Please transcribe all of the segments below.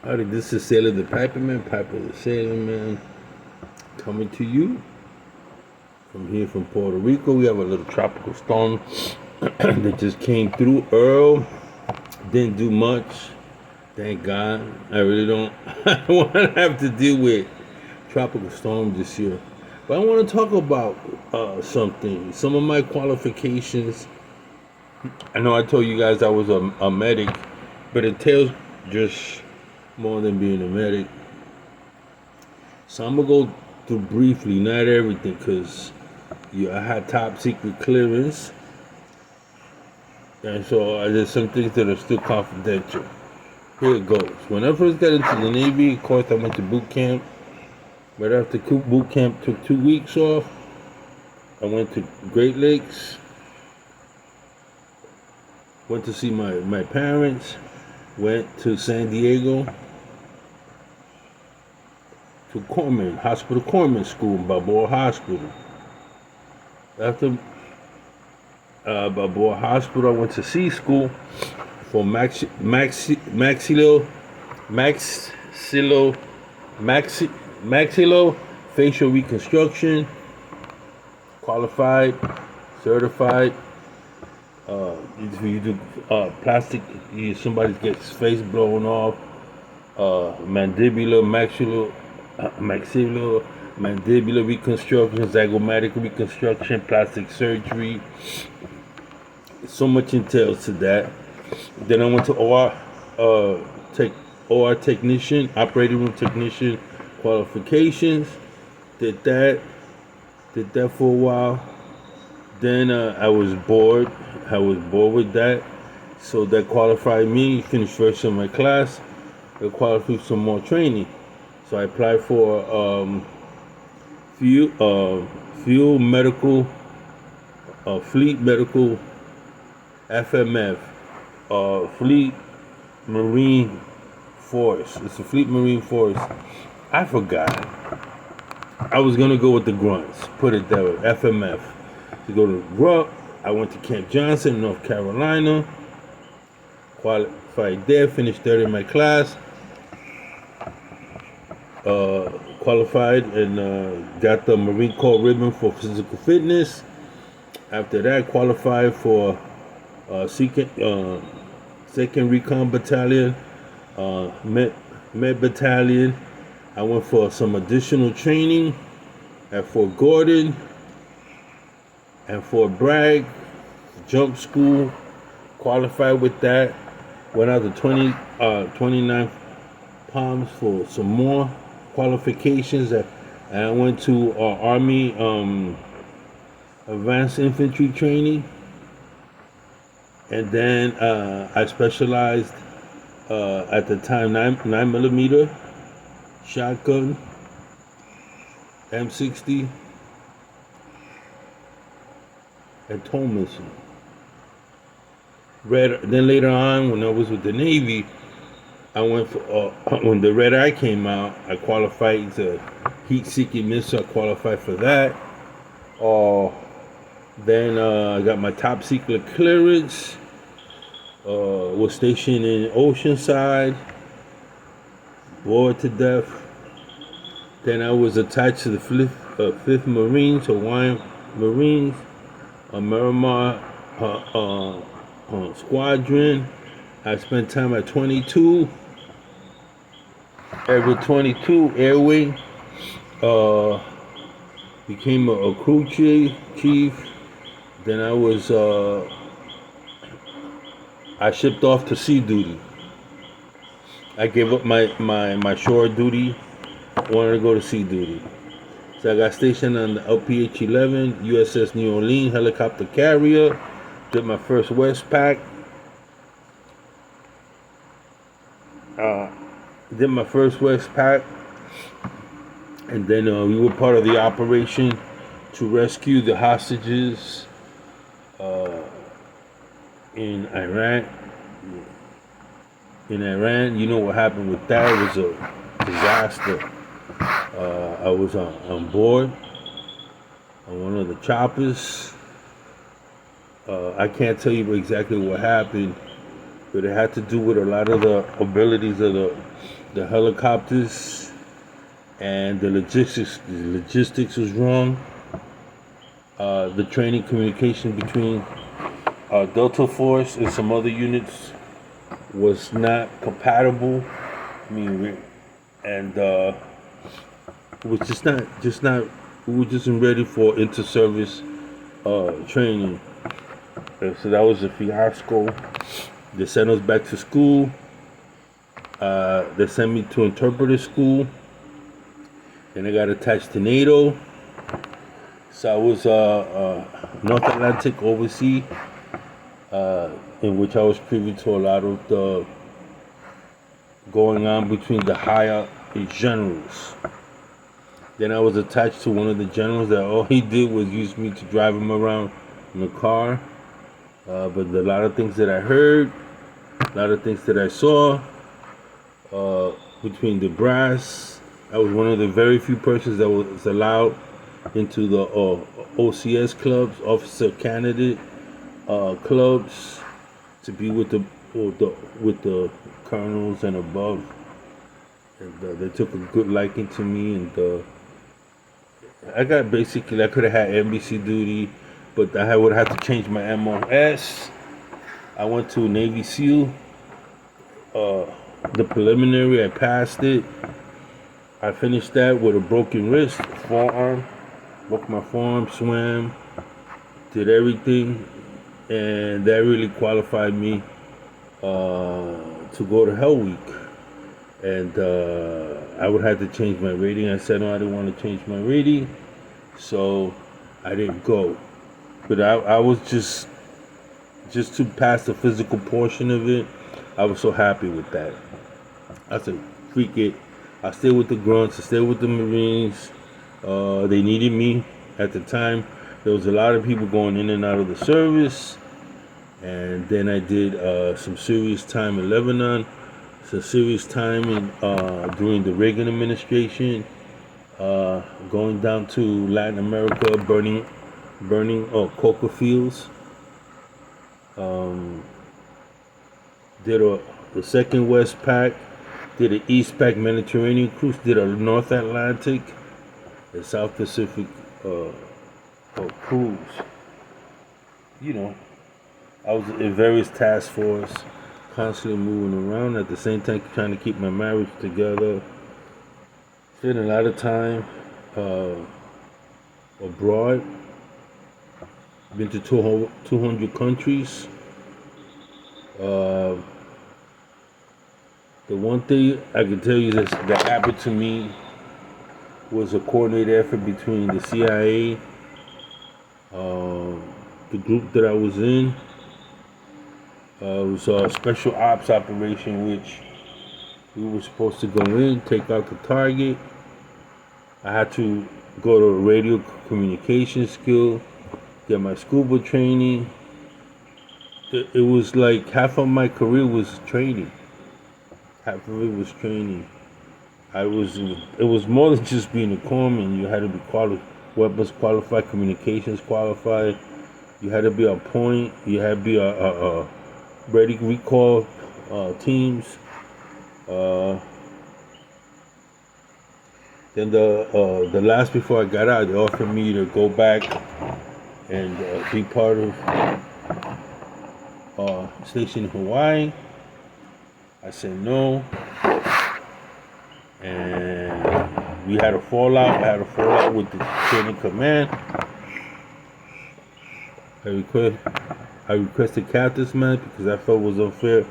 Howdy, this is Sailor the Piperman, Piper the Sailor Man, coming to you from here from Puerto Rico. We have a little tropical storm that just came through. Earl didn't do much, thank God. I really don't, I don't want to have to deal with tropical storm this year. But I want to talk about something. Some of my qualifications. I know I told you guys I was a medic, but it tells just more than being a medic. So I'm gonna go through briefly, not everything, because I had top secret clearance, and so there's some things that are still confidential. Here it goes. When I first got into the Navy, of course, I went to boot camp. Right after boot camp, took 2 weeks off. I went to Great Lakes. Went to see my parents. Went to San Diego. To Corpsman School, Balboa Hospital. After Balboa Hospital, I went to C school for maxillofacial reconstruction. Qualified, certified. If you do plastic, somebody gets face blown off. Maxillomandibular reconstruction, zygomatic reconstruction, plastic surgery. So much entails to that. Then I went to OR technician, operating room technician qualifications. Did that for a while. Then I was bored. I was bored with that, so that qualified me. Finished first in my class. It qualified for some more training. So I applied for fuel medical, fleet medical, FMF, fleet marine force. It's a fleet marine force. I forgot. I was gonna go with the grunts. Put it that way. FMF. To go to GRUP. I went to Camp Johnson, North Carolina. Qualified there. Finished third in my class. Qualified and got the Marine Corps ribbon for physical fitness. After that, qualified for second Recon Battalion, Med Battalion. I went for some additional training at Fort Gordon and Fort Bragg, jump school. Qualified with that. Went out to 29 Palms for some more qualifications. And I went to Army Advanced Infantry Training. And then I specialized at the time 9mm shotgun, M60, and tow missile. Then later on, when I was with the Navy, I went for when the red eye came out. I qualified to heat-seeking missile. I qualified for that. Then I got my top secret clearance. Was stationed in Oceanside. Bored to death. Then I was attached to the 5th Marines, Hawaiian Marines, Miramar Squadron. I spent time at 22, Ever 22 Air Wing. Became a crew chief. Then I shipped off to sea duty. I gave up my shore duty. Wanted to go to sea duty. So I got stationed on the LPH-11 USS New Orleans helicopter carrier. Did my first Westpac. And then we were part of the operation to rescue the hostages in Iran. You know what happened with that? It was a disaster. I was on board on one of the choppers. I can't tell you exactly what happened, but it had to do with a lot of the abilities of the helicopters, and the logistics was wrong. The training communication between Delta Force and some other units was not compatible. I mean, and it was just not. We were just ready for inter-service training. So that was a fiasco. They sent us back to school. They sent me to interpreter school. Then I got attached to NATO. So I was North Atlantic overseas, in which I was privy to a lot of the going on between the higher generals. Then I was attached to one of the generals that all he did was use me to drive him around in the car. But a lot of things that I heard, a lot of things that I saw, between the brass, I was one of the very few persons that was allowed into the OCS clubs, officer candidate clubs, to be with the colonels and above. And they took a good liking to me, and I could have had NBC duty, but I would have to change my MOS. I went to Navy SEAL. The preliminary, I passed it. I finished that with a broken wrist, forearm. Broke my forearm, swam, did everything, and that really qualified me to go to Hell Week. And I would have to change my rating. I said no, I didn't want to change my rating, so I didn't go. But I was just to pass the physical portion of it. I was so happy with that. I said, freak it. I stayed with the grunts. I stayed with the Marines. They needed me at the time. There was a lot of people going in and out of the service. And then I did some serious time in Lebanon. Some serious time during the Reagan administration. Going down to Latin America, burning coca fields. Did the second West Pac, did an East Pac Mediterranean cruise, did a North Atlantic, a South Pacific cruise. You know, I was in various task force, constantly moving around, at the same time trying to keep my marriage together. Spent a lot of time abroad. Been to 200 countries. The one thing I can tell you that happened to me was a coordinated effort between the CIA, the group that I was in. It was a special ops operation, which we were supposed to go in, take out the target. I had to go to radio communication skill, get my scuba training. It was like half of my career was training. Half of it was training. It was more than just being a corpsman. You had to be weapons qualified, communications qualified. You had to be on point. You had to be a ready recall teams. Then the last before I got out, they offered me to go back and be part of station in Hawaii. I said no, and we had a fallout. I had a fallout with the chain of command. I requested captain's match because I felt it was unfair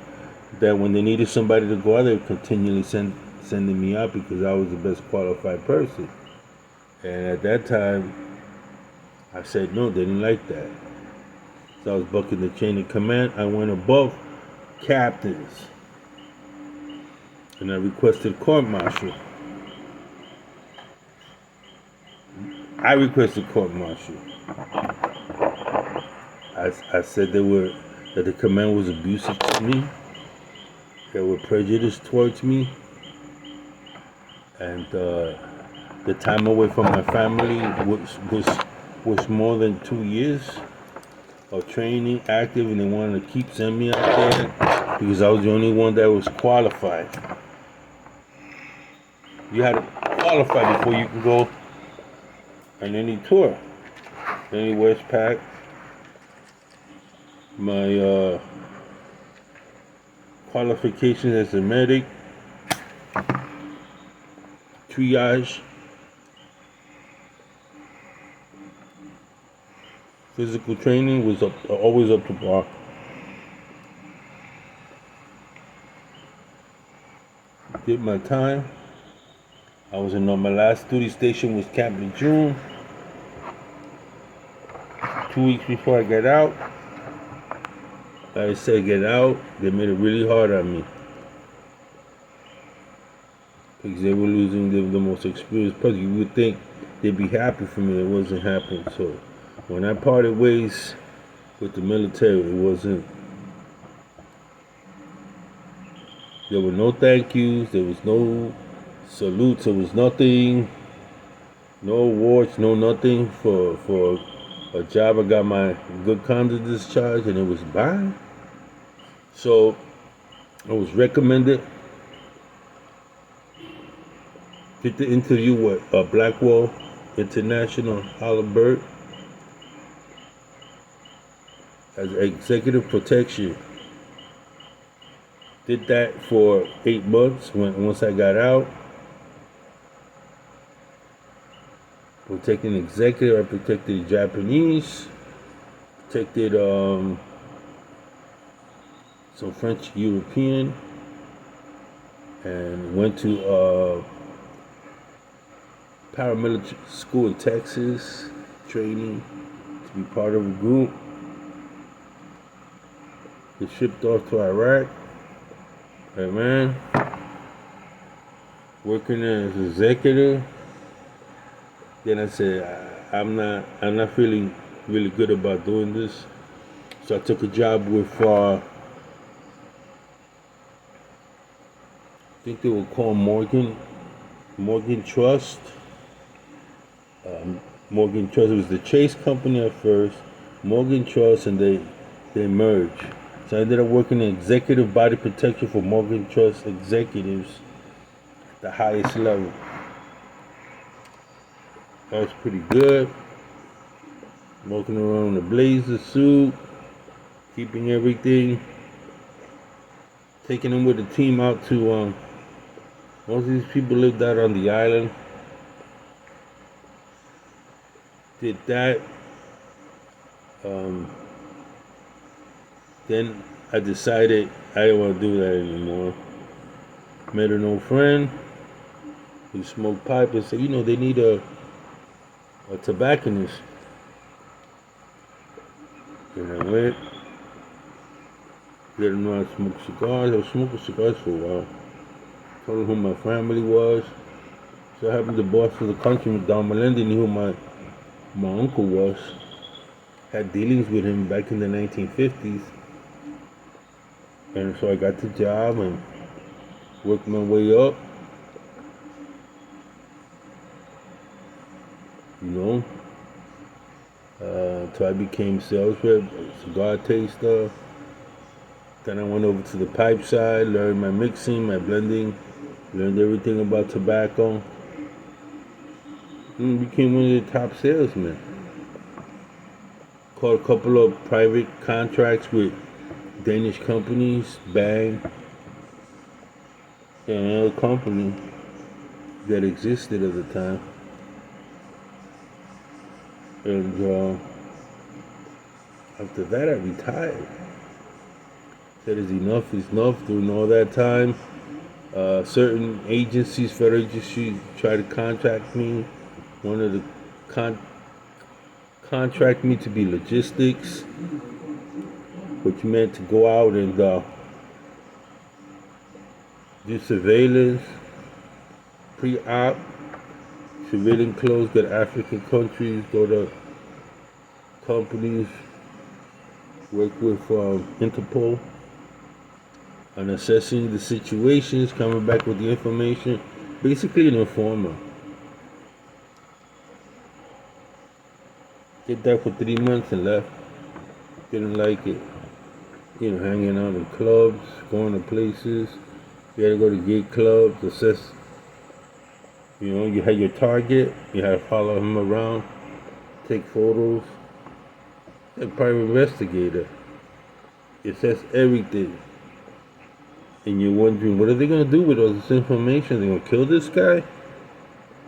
that when they needed somebody to go out, they would continually sending me out because I was the best qualified person. And at that time, I said no. They didn't like that. So I was bucking the chain of command. I went above captains. And I requested court-martial. I requested court-martial. I said that the command was abusive to me. They were prejudiced towards me. And the time away from my family was more than 2 years of training, active, and they wanted to keep sending me out there because I was the only one that was qualified. You had to qualify before you can go on any tour. Any Westpac. My qualification as a medic, triage, physical training was always up to par. Did my time. I was in my last duty station was Camp Lejeune. 2 weeks before I got out, I said get out. They made it really hard on me because they were losing the most experienced person. You would think they'd be happy for me. It wasn't happening. So when I parted ways with the military, it wasn't. There were no thank yous. There was no salutes. There was nothing. No awards. No nothing for a job. I got my good conduct discharge, and it was bye. So I was recommended. Did the interview with Blackwell International Halliburton as executive protection. Did that for 8 months. Once I got out, protecting executive, I protected the Japanese, protected some French European, and went to paramilitary school in Texas, training to be part of a group. Get shipped off to Iraq. Hey man, working as executive. Then I said, I'm not feeling really good about doing this. So I took a job with I think they were called Morgan Trust. Morgan Trust, it was the Chase company at first, Morgan Trust, and they merged. So I ended up working in executive body protection for Morgan Trust executives at the highest level. That was pretty good. Walking around in a blazer suit, keeping everything, taking them with the team out to most of these people lived out on the island. Did that. Then I decided I didn't want to do that anymore. Met an old friend who smoked pipe and said, they need a tobacconist. And I went, let him know I smoked cigars. I was smoking cigars for a while. Told him who my family was. So I happened the boss of the country, Don Melendez, knew who my uncle was. Had dealings with him back in the 1950s. And so I got the job and worked my way up. Till I became sales rep, cigar taster. Then I went over to the pipe side, learned my mixing, my blending, learned everything about tobacco. And became one of the top salesmen. Caught a couple of private contracts with Danish companies, Bang, and another company that existed at the time. And after that, I retired. Said enough is enough. During all that time, certain agencies, federal agencies, tried to contact me. Wanted to contract me to be logistics, which meant to go out and do surveillance, pre-op, civilian clothes, go to African countries, go to companies, work with Interpol on assessing the situations, coming back with the information, basically an informer. Did that for 3 months and left. Didn't like it. Hanging out in clubs, going to places. You had to go to gay clubs, assess You know, you had your target. You had to follow him around, take photos. A private investigator. It says everything. And you're wondering, what are they going to do with all this information? They're going to kill this guy?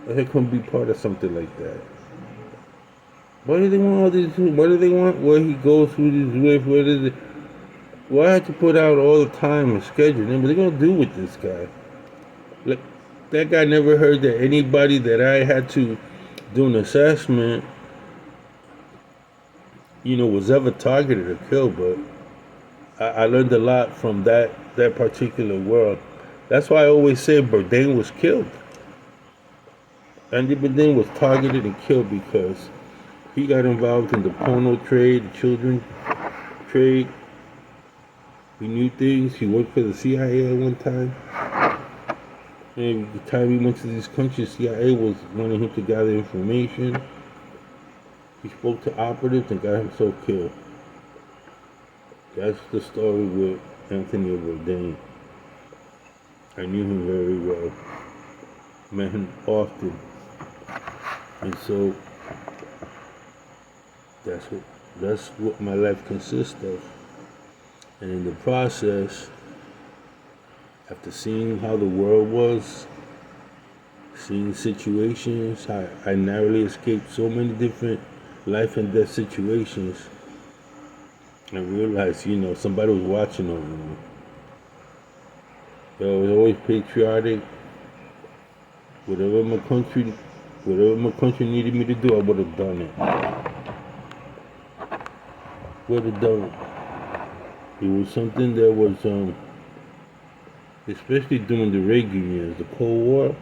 Or they going to be part of something like that? Why do they want all these? What do they want? Where he goes, who he's with, what is it? Why have to put out all the time and schedule? What are they going to do with this guy? Like, that guy never heard that anybody that I had to do an assessment, was ever targeted or killed, but I learned a lot from that particular world. That's why I always say Bourdain was killed. Andy Bourdain was targeted and killed because he got involved in the porno trade, the children trade. He knew things. He worked for the CIA at one time. And the time he went to these countries, CIA was wanting him to gather information. He spoke to operatives and got himself killed. That's the story with Anthony Bourdain. I knew him very well. Met him often. And so that's what my life consists of. And in the process, after seeing how the world was, seeing situations, I narrowly escaped so many different life and death situations, I realized, somebody was watching over me. I was always patriotic. Whatever my country needed me to do, I would have done it. Would have done it. It was something that was, especially during the Reagan years, the Cold War.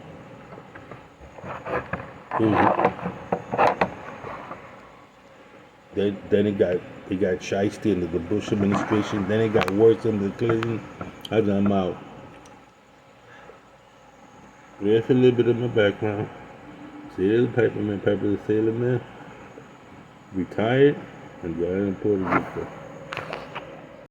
Then it got shiesty under the Bush administration. Then it got worse under Clinton. I'm out. That's a little bit of my background. Sailor the Piper Man, Piper the Sailor Man. Retired and got in Puerto Rico.